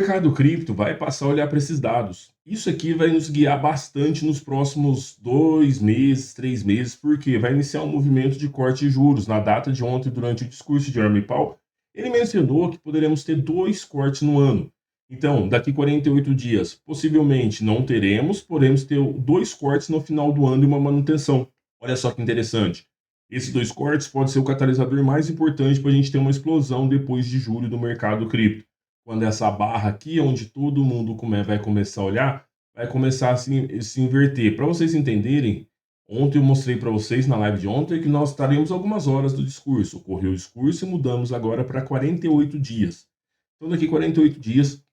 O mercado cripto vai passar a olhar para esses dados. Isso aqui vai nos guiar bastante nos próximos 2 meses, 3 meses, porque vai iniciar um movimento de corte de juros. Na data de ontem, durante o discurso de Jeremy Powell, ele mencionou que poderemos ter 2 cortes no ano. Então, daqui 48 dias, possivelmente não teremos, poremos ter 2 cortes no final do ano e uma manutenção. Olha só que interessante. Esses 2 cortes podem ser o catalisador mais importante para a gente ter uma explosão depois de julho do mercado cripto, quando essa barra aqui, onde todo mundo vai começar a olhar, vai começar a se inverter. Para vocês entenderem, ontem eu mostrei para vocês na live de ontem que nós estaremos algumas horas do discurso. Ocorreu o discurso e mudamos agora para 48 dias. Então, daqui 48 dias,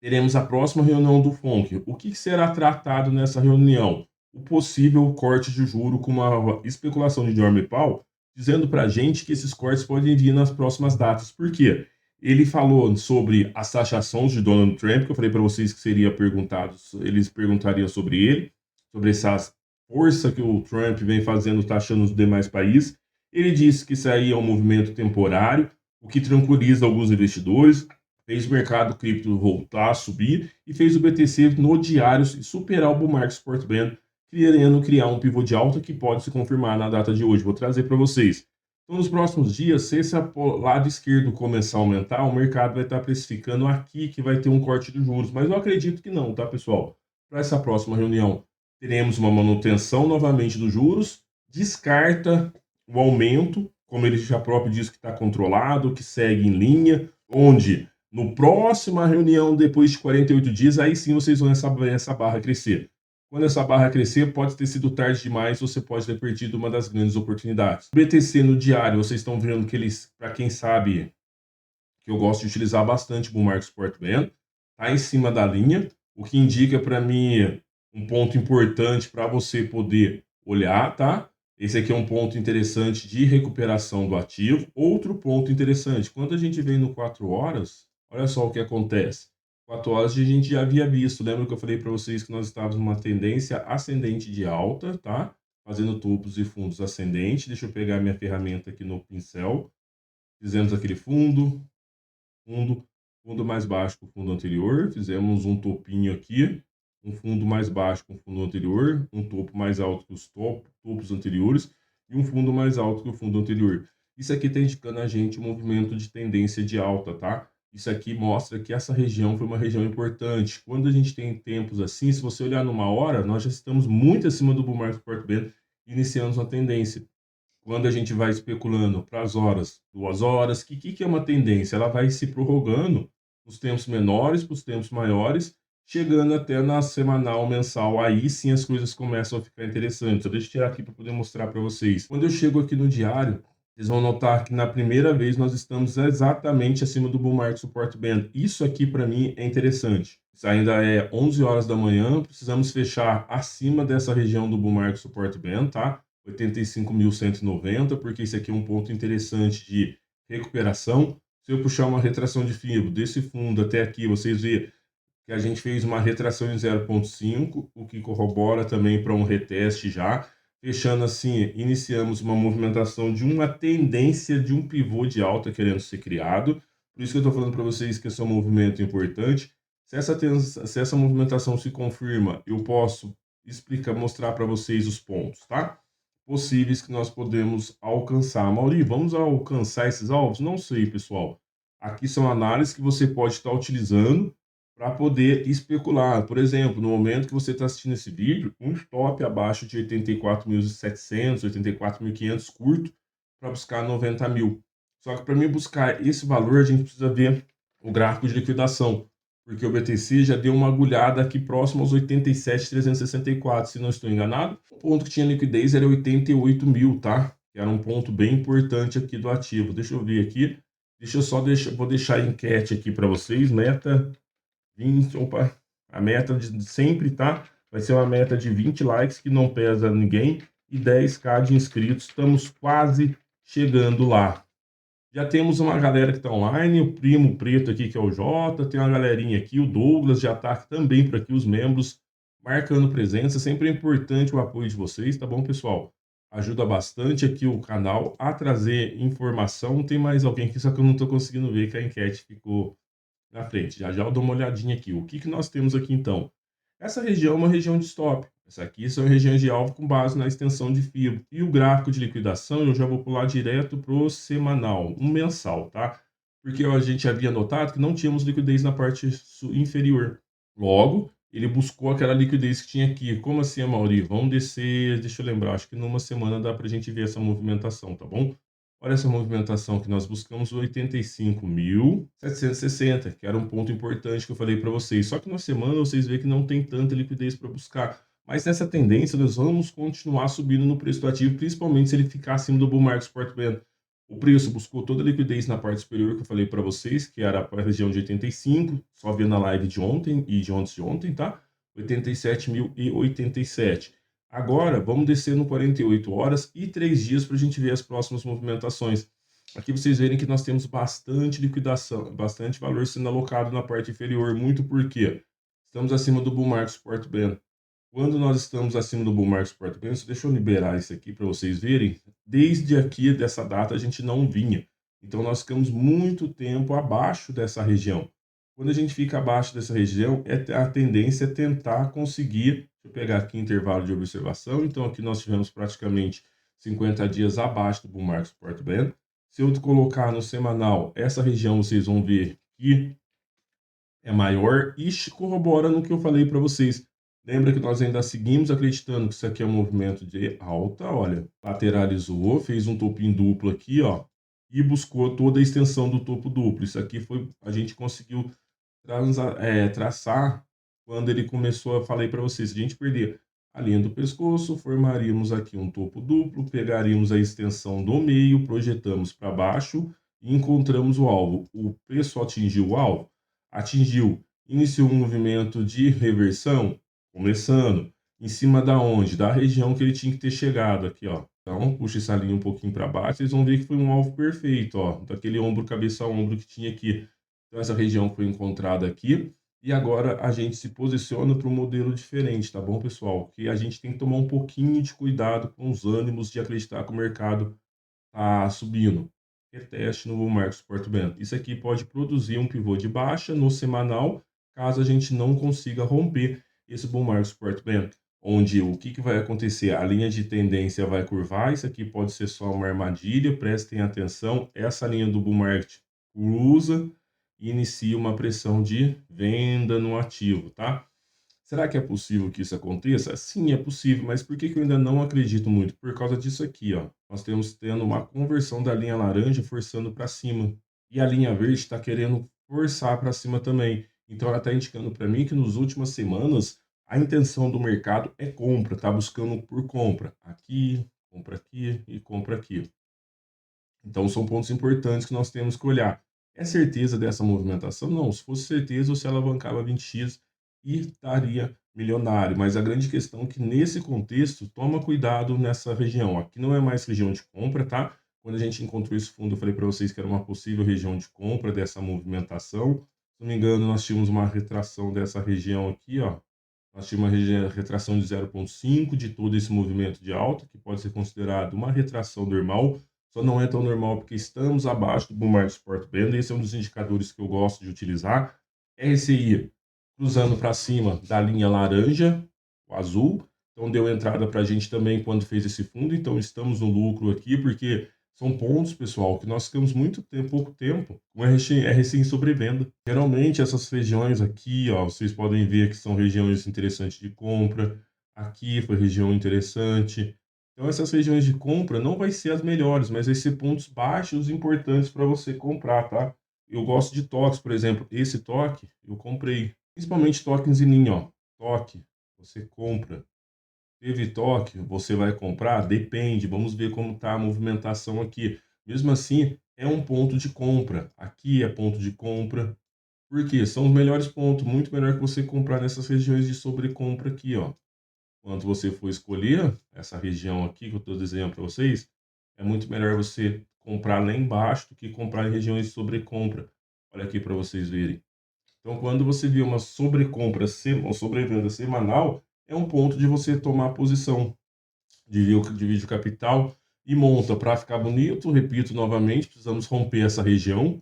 teremos a próxima reunião do FONC. O que será tratado nessa reunião? O possível corte de juro com uma especulação de Jerome Powell, dizendo para a gente que esses cortes podem vir nas próximas datas. Por quê? Ele falou sobre as taxações de Donald Trump, que eu falei para vocês que seria perguntado, eles perguntariam sobre ele, sobre essa força que o Trump vem fazendo taxando os demais países. Ele disse que isso aí é um movimento temporário, o que tranquiliza alguns investidores, fez o mercado cripto voltar a subir e fez o BTC no diário superar o bull market support band, querendo criar um pivô de alta que pode se confirmar na data de hoje. Vou trazer para vocês. Então, nos próximos dias, se esse lado esquerdo começar a aumentar, o mercado vai estar precificando aqui que vai ter um corte de juros. Mas eu acredito que não, tá, pessoal? Para essa próxima reunião, teremos uma manutenção novamente dos juros, descarta o aumento, como ele já próprio diz que está controlado, que segue em linha, onde no próxima reunião, depois de 48 dias, aí sim vocês vão ver essa barra crescer. Quando essa barra crescer, pode ter sido tarde demais, você pode ter perdido uma das grandes oportunidades. O BTC no diário, vocês estão vendo que eles, para quem sabe, que eu gosto de utilizar bastante o Bull Market Support Band, está em cima da linha, o que indica para mim um ponto importante para você poder olhar, tá? Esse aqui é um ponto interessante de recuperação do ativo. Outro ponto interessante, quando a gente vem no 4 horas, olha só o que acontece. 4 horas a gente já havia visto, lembra que eu falei para vocês que nós estávamos numa tendência ascendente de alta, tá? Fazendo topos e fundos ascendentes. Deixa eu pegar minha ferramenta aqui no pincel. Fizemos aquele fundo, fundo mais baixo que o fundo anterior, fizemos um topinho aqui, um fundo mais baixo que o fundo anterior, um topo mais alto que os topos anteriores e um fundo mais alto que o fundo anterior. Isso aqui está indicando a gente um movimento de tendência de alta, tá? Isso aqui mostra que essa região foi uma região importante. Quando a gente tem tempos assim, se você olhar numa hora, nós já estamos muito acima do bull market support band, iniciando uma tendência. Quando a gente vai especulando para as horas, 2 horas, que é uma tendência? Ela vai se prorrogando nos tempos menores para os tempos maiores, chegando até na semanal, mensal. Aí sim as coisas começam a ficar interessantes. Deixa eu tirar aqui para poder mostrar para vocês. Quando eu chego aqui no diário, vocês vão notar que na primeira vez nós estamos exatamente acima do Bull Market Support Band. Isso aqui para mim é interessante. Isso ainda é 11 horas da manhã, precisamos fechar acima dessa região do Bull Market Support Band, tá? 85.190, porque esse aqui é um ponto interessante de recuperação. Se eu puxar uma retração de fibra desse fundo até aqui, vocês vê que a gente fez uma retração em 0,5, o que corrobora também para um reteste já. Fechando assim, iniciamos uma movimentação de uma tendência de um pivô de alta querendo ser criado. Por isso que eu estou falando para vocês que esse é um movimento importante. Se essa movimentação se confirma, eu posso mostrar para vocês os pontos, tá? Possíveis que nós podemos alcançar. Mauri, vamos alcançar esses alvos? Não sei, pessoal. Aqui são análises que você pode estar utilizando para poder especular. Por exemplo, no momento que você está assistindo esse vídeo, um stop abaixo de 84.700, 84.500 curto para buscar 90 mil. Só que para mim buscar esse valor, a gente precisa ver o gráfico de liquidação, porque o BTC já deu uma agulhada aqui próximo aos 87.364, se não estou enganado. O ponto que tinha liquidez era 88 mil, tá? Que era um ponto bem importante aqui do ativo. Deixa eu ver aqui. Vou deixar a enquete aqui para vocês. Meta 20, opa, a meta de sempre, tá? Vai ser uma meta de 20 likes, que não pesa ninguém, e 10k de inscritos. Estamos quase chegando lá. Já temos uma galera que está online, o primo preto aqui, que é o Jota, tem uma galerinha aqui, o Douglas já está também por aqui, os membros marcando presença. Sempre é importante o apoio de vocês, tá bom, pessoal? Ajuda bastante aqui o canal a trazer informação. Tem mais alguém aqui, só que eu não estou conseguindo ver que a enquete ficou na frente. Já já eu dou uma olhadinha aqui. O que que nós temos aqui então? Essa região é uma região de stop. Essa aqui são regiões de alvo com base na extensão de fibra. E o gráfico de liquidação eu já vou pular direto para o semanal, um mensal, tá? Porque a gente havia notado que não tínhamos liquidez na parte inferior. Logo, ele buscou aquela liquidez que tinha aqui. Como assim, Amaury? Vamos descer, deixa eu lembrar, acho que numa semana dá para a gente ver essa movimentação, tá bom? Olha essa movimentação que nós buscamos 85.760, que era um ponto importante que eu falei para vocês. Só que na semana vocês veem que não tem tanta liquidez para buscar. Mas nessa tendência nós vamos continuar subindo no preço do ativo, principalmente se ele ficar acima do bull market support band. O preço buscou toda a liquidez na parte superior que eu falei para vocês, que era a região de 85, só vendo a live de ontem e de antes de ontem, tá? 87.087. Agora, vamos descer no 48 horas e 3 dias para a gente ver as próximas movimentações. Aqui vocês verem que nós temos bastante liquidação, bastante valor sendo alocado na parte inferior. Muito porque estamos acima do bull market support band. Quando nós estamos acima do bull market support band, deixa eu liberar isso aqui para vocês verem. Desde aqui, dessa data, a gente não vinha. Então, nós ficamos muito tempo abaixo dessa região. Quando a gente fica abaixo dessa região, a tendência é tentar conseguir. Deixa eu pegar aqui intervalo de observação. Então, aqui nós tivemos praticamente 50 dias abaixo do bull market support band. Se eu colocar no semanal, essa região vocês vão ver que é maior e corrobora no que eu falei para vocês. Lembra que nós ainda seguimos acreditando que isso aqui é um movimento de alta, olha, lateralizou, fez um topinho duplo aqui, ó, e buscou toda a extensão do topo duplo. Isso aqui foi, a gente conseguiu traçar quando ele começou, eu falei para vocês, se a gente perder a linha do pescoço, formaríamos aqui um topo duplo, pegaríamos a extensão do meio, projetamos para baixo e encontramos o alvo. O preço atingiu o alvo? Atingiu. Iniciou um movimento de reversão, começando em cima da onde? Da região que ele tinha que ter chegado aqui, ó. Então, puxa essa linha um pouquinho para baixo, vocês vão ver que foi um alvo perfeito, ó, daquele ombro, cabeça a ombro que tinha aqui. Então, essa região foi encontrada aqui. E agora a gente se posiciona para um modelo diferente, tá bom, pessoal? Que a gente tem que tomar um pouquinho de cuidado com os ânimos de acreditar que o mercado está subindo. Reteste no bull market support band. Isso aqui pode produzir um pivô de baixa no semanal, caso a gente não consiga romper esse bull market support band. Onde o que vai acontecer? A linha de tendência vai curvar. Isso aqui pode ser só uma armadilha. Prestem atenção. Essa linha do bull market cruza e inicia uma pressão de venda no ativo, tá? Será que é possível que isso aconteça? Sim, é possível, mas por que que eu ainda não acredito muito? Por causa disso aqui, ó. Nós temos tendo uma conversão da linha laranja forçando para cima. E a linha verde está querendo forçar para cima também. Então ela está indicando para mim que nas últimas semanas a intenção do mercado é compra, tá buscando por compra. Aqui e compra aqui. Então, são pontos importantes que nós temos que olhar. É certeza dessa movimentação? Não. Se fosse certeza, você alavancava 20x e estaria milionário. Mas a grande questão é que, nesse contexto, toma cuidado nessa região. Aqui não é mais região de compra, tá? Quando a gente encontrou esse fundo, eu falei para vocês que era uma possível região de compra dessa movimentação. Se não me engano, nós tínhamos uma retração dessa região aqui, ó. Nós tínhamos uma retração de 0,5 de todo esse movimento de alta, que pode ser considerado uma retração normal, só não é tão normal porque estamos abaixo do bull market support band. Esse é um dos indicadores que eu gosto de utilizar. RSI cruzando para cima da linha laranja, o azul. Então deu entrada para a gente também quando fez esse fundo. Então estamos no lucro aqui porque são pontos, pessoal, que nós ficamos muito tempo, pouco tempo com RSI em sobrevenda. Geralmente essas regiões aqui, ó, vocês podem ver que são regiões interessantes de compra. Aqui foi região interessante. Então essas regiões de compra não vai ser as melhores, mas vai ser pontos baixos importantes para você comprar, tá? Eu gosto de toques, por exemplo, esse toque eu comprei, principalmente tokens em linha, ó. Toque, você compra. Teve toque, você vai comprar? Depende, vamos ver como está a movimentação aqui. Mesmo assim, é um ponto de compra. Aqui é ponto de compra. Por quê? São os melhores pontos, muito melhor que você comprar nessas regiões de sobrecompra aqui, ó. Quando você for escolher essa região aqui que eu estou desenhando para vocês, é muito melhor você comprar lá embaixo do que comprar em regiões de sobrecompra. Olha aqui para vocês verem. Então, quando você vê uma sobrecompra, uma sobrevenda semanal, é um ponto de você tomar posição, divide o capital e monta para ficar bonito. Repito novamente, precisamos romper essa região.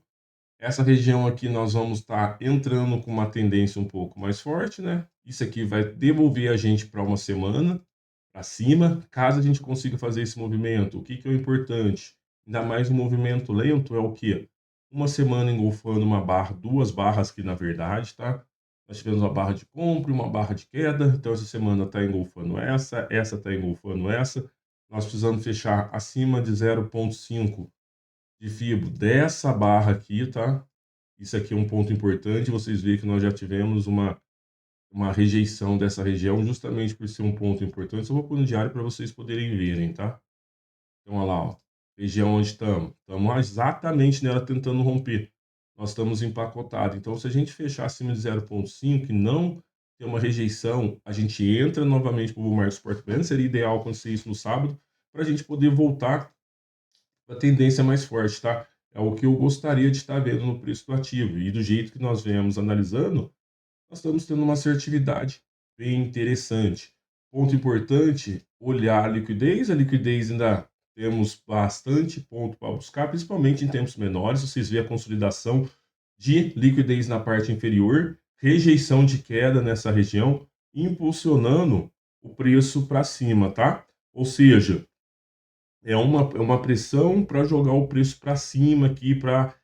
Essa região aqui nós vamos estar entrando com uma tendência um pouco mais forte, né? Isso aqui vai devolver a gente para uma semana para cima, caso a gente consiga fazer esse movimento. O que que é o importante? Ainda mais um movimento lento é o quê? Uma semana engolfando uma barra, duas barras aqui na verdade, tá? Nós tivemos uma barra de compra e uma barra de queda, então essa semana está engolfando essa está engolfando essa. Nós precisamos fechar acima de 0,5 de fibra dessa barra aqui, tá? Isso aqui é um ponto importante, vocês veem que nós já tivemos uma rejeição dessa região, justamente por ser um ponto importante. Só vou pôr no diário para vocês poderem verem, tá? Então, olha lá, ó, região onde estamos. Estamos exatamente nela tentando romper. Nós estamos empacotados. Então, se a gente fechar acima de 0,5 e não ter uma rejeição, a gente entra novamente para o Market Support Band. Seria ideal acontecer isso no sábado, para a gente poder voltar para a tendência mais forte, tá? É o que eu gostaria de estar vendo no preço do ativo. E do jeito que nós viemos analisando, nós estamos tendo uma assertividade bem interessante. Ponto importante, olhar a liquidez. A liquidez ainda temos bastante ponto para buscar, principalmente em tempos menores. Vocês veem a consolidação de liquidez na parte inferior, rejeição de queda nessa região, impulsionando o preço para cima, tá? Ou seja, é uma pressão para jogar o preço para cima aqui, para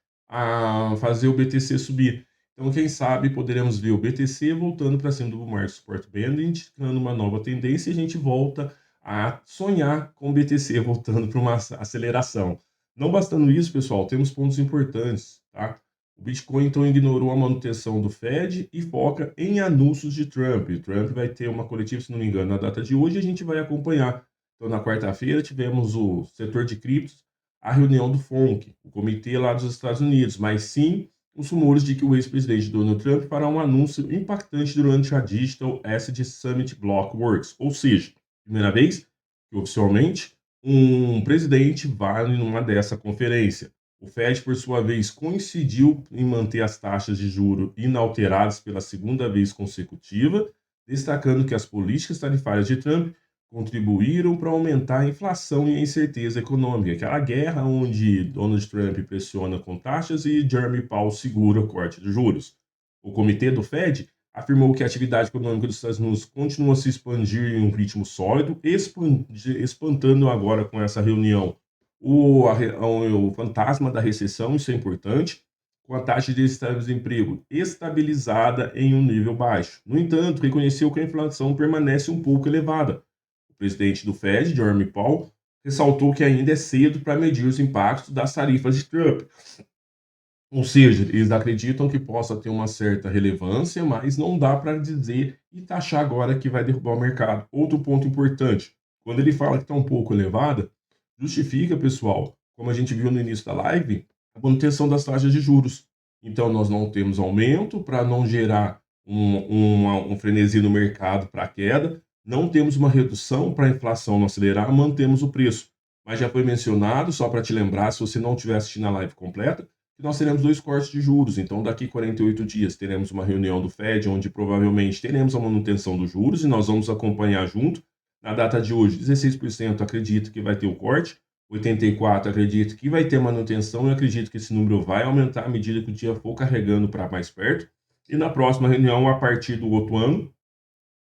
fazer o BTC subir. Então, quem sabe poderemos ver o BTC voltando para cima do Market Support Band, indicando uma nova tendência, e a gente volta a sonhar com o BTC voltando para uma aceleração. Não bastando isso, pessoal, temos pontos importantes, tá? O Bitcoin, então, ignorou a manutenção do Fed e foca em anúncios de Trump. Trump vai ter uma coletiva, se não me engano, na data de hoje, e a gente vai acompanhar. Então, na quarta-feira, tivemos o setor de criptos, a reunião do FONC, o comitê lá dos Estados Unidos, mas sim os rumores de que o ex-presidente Donald Trump fará um anúncio impactante durante a Digital Asset Summit Blockworks, ou seja, primeira vez que oficialmente um presidente vai numa dessa conferência. O Fed, por sua vez, coincidiu em manter as taxas de juro inalteradas pela segunda vez consecutiva, destacando que as políticas tarifárias de Trump contribuíram para aumentar a inflação e a incerteza econômica. Aquela guerra onde Donald Trump pressiona com taxas e Jeremy Powell segura o corte de juros. O comitê do Fed afirmou que a atividade econômica dos Estados Unidos continua a se expandir em um ritmo sólido, espantando agora com essa reunião o fantasma da recessão, isso é importante, com a taxa de desemprego estabilizada em um nível baixo. No entanto, reconheceu que a inflação permanece um pouco elevada. O presidente do Fed, Jeremy Powell, ressaltou que ainda é cedo para medir os impactos das tarifas de Trump. Ou seja, eles acreditam que possa ter uma certa relevância, mas não dá para dizer e taxar agora que vai derrubar o mercado. Outro ponto importante, quando ele fala que está um pouco elevada, justifica, pessoal, como a gente viu no início da live, a manutenção das taxas de juros. Então, nós não temos aumento para não gerar um frenesi no mercado para queda, não temos uma redução para a inflação não acelerar, mantemos o preço. Mas já foi mencionado, só para te lembrar, se você não estiver assistindo a live completa, que nós teremos dois cortes de juros. Então, daqui 48 dias, teremos uma reunião do Fed, onde provavelmente teremos a manutenção dos juros e nós vamos acompanhar junto. Na data de hoje, 16% acredito que vai ter o corte, 84% acredito que vai ter manutenção e acredito que esse número vai aumentar à medida que o dia for carregando para mais perto. E na próxima reunião, a partir do outro ano,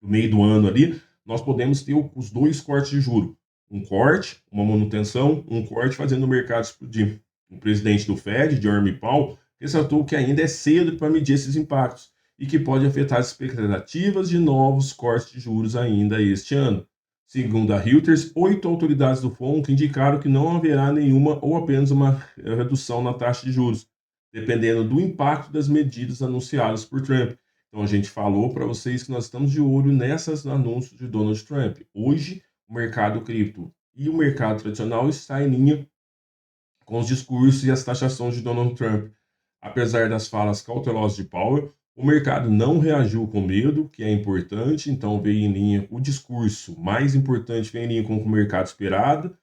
no meio do ano ali, nós podemos ter os dois cortes de juro. Um corte, uma manutenção, um corte fazendo o mercado explodir. O presidente do Fed, Jeremy Powell, ressaltou que ainda é cedo para medir esses impactos e que pode afetar as expectativas de novos cortes de juros ainda este ano. Segundo a Reuters, 8 autoridades do FONC indicaram que não haverá nenhuma ou apenas uma redução na taxa de juros, dependendo do impacto das medidas anunciadas por Trump. Então a gente falou para vocês que nós estamos de olho nessas anúncios de Donald Trump. Hoje, o mercado cripto e o mercado tradicional está em linha com os discursos e as taxações de Donald Trump. Apesar das falas cautelosas de Powell, o mercado não reagiu com medo, que é importante, então veio em linha o discurso mais importante, veio em linha com o que o mercado esperava,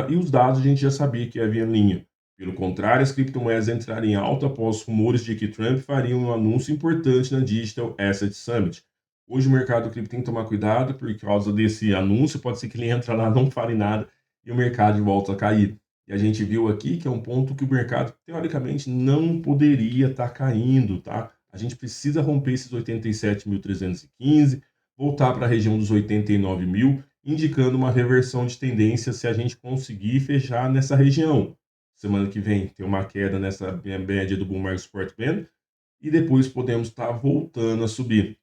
e os dados a gente já sabia que havia em linha. Pelo contrário, as criptomoedas entraram em alta após rumores de que Trump faria um anúncio importante na Digital Asset Summit. Hoje o mercado cripto tem que tomar cuidado por causa desse anúncio, pode ser que ele entre lá, não fale nada e o mercado volta a cair. E a gente viu aqui que é um ponto que o mercado, teoricamente, não poderia estar caindo, tá? A gente precisa romper esses 87.315, voltar para a região dos 89 mil, indicando uma reversão de tendência se a gente conseguir fechar nessa região. Semana que vem tem uma queda nessa média do Bull Market Support Band e depois podemos estar voltando a subir.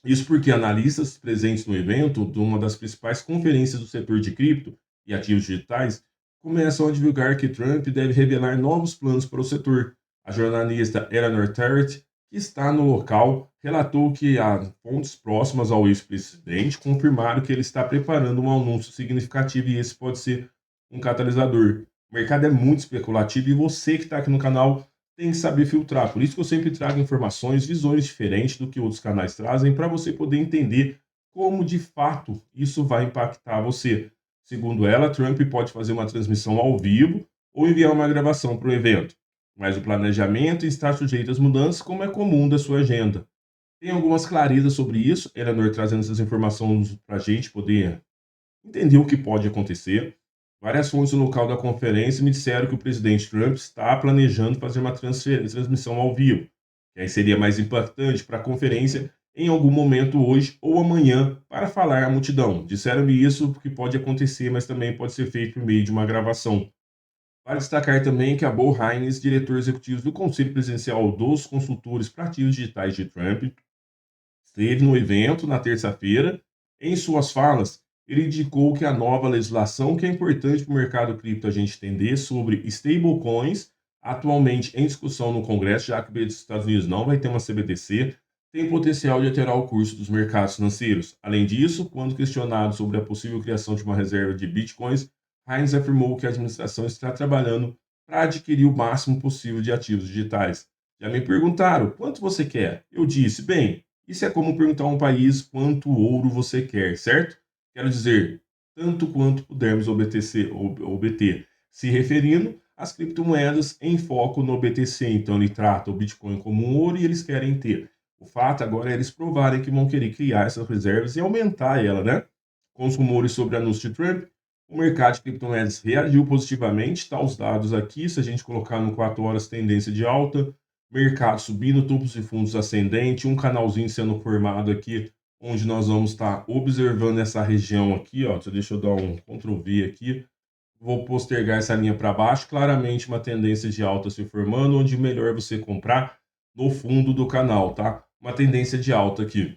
Isso porque analistas presentes no evento de uma das principais conferências do setor de cripto e ativos digitais começam a divulgar que Trump deve revelar novos planos para o setor. A jornalista Eleanor Terrett, que está no local, relatou que há fontes próximas ao ex-presidente confirmaram que ele está preparando um anúncio significativo e esse pode ser um catalisador. O mercado é muito especulativo e você que está aqui no canal tem que saber filtrar. Por isso que eu sempre trago informações, visões diferentes do que outros canais trazem, para você poder entender como de fato isso vai impactar você. Segundo ela, Trump pode fazer uma transmissão ao vivo ou enviar uma gravação para o evento, mas o planejamento está sujeito às mudanças, como é comum da sua agenda. Tem algumas clarezas sobre isso, Eleanor trazendo essas informações para a gente poder entender o que pode acontecer. Várias fontes no local da conferência me disseram que o presidente Trump está planejando fazer uma transmissão ao vivo, que aí seria mais impactante para a conferência em algum momento hoje ou amanhã para falar à multidão. Disseram-me isso porque pode acontecer, mas também pode ser feito por meio de uma gravação. Vale destacar também que a Bo Hines, diretor executivo do Conselho Presidencial dos Consultores para Ativos Digitais de Trump, esteve no evento na terça-feira. Em suas falas, ele indicou que a nova legislação, que é importante para o mercado cripto a gente entender, sobre stablecoins, atualmente em discussão no Congresso, já que os Estados Unidos não vai ter uma CBDC, tem potencial de alterar o curso dos mercados financeiros. Além disso, quando questionado sobre a possível criação de uma reserva de bitcoins, Hines afirmou que a administração está trabalhando para adquirir o máximo possível de ativos digitais. Já me perguntaram, quanto você quer? Eu disse, bem, isso é como perguntar a um país quanto ouro você quer, certo? Quero dizer, tanto quanto pudermos obter, se referindo às criptomoedas em foco no BTC. Então, ele trata o Bitcoin como um ouro e eles querem ter. O fato agora é eles provarem que vão querer criar essas reservas e aumentar ela, né? Com os rumores sobre o anúncio de Trump, o mercado de criptomoedas reagiu positivamente. Está os dados aqui, se a gente colocar no 4 horas tendência de alta, mercado subindo, topos de fundos ascendente, um canalzinho sendo formado aqui, onde nós vamos estar observando essa região aqui, ó. Deixa eu dar um Ctrl V aqui. Vou postergar essa linha para baixo, claramente uma tendência de alta se formando, onde melhor você comprar no fundo do canal, tá? Uma tendência de alta aqui.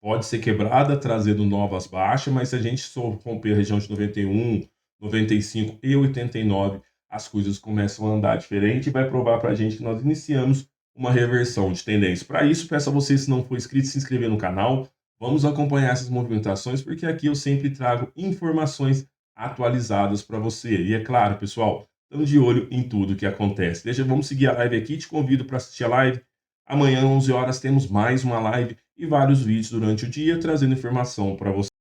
Pode ser quebrada, trazendo novas baixas, mas se a gente só romper a região de 91, 95 e 89, as coisas começam a andar diferente e vai provar para a gente que nós iniciamos uma reversão de tendência. Para isso, peço a você, se não for inscrito, se inscrever no canal. Vamos acompanhar essas movimentações, porque aqui eu sempre trago informações atualizadas para você. E é claro, pessoal, estamos de olho em tudo que acontece. Vamos seguir a live aqui, te convido para assistir a live. Amanhã, 11 horas, temos mais uma live e vários vídeos durante o dia trazendo informação para você.